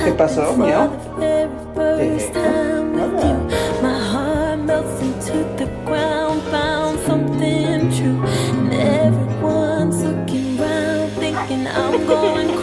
¿Qué pasó, mío? Hola. My heart melts into the ground, found something true, and everyone's looking round, thinking I'm going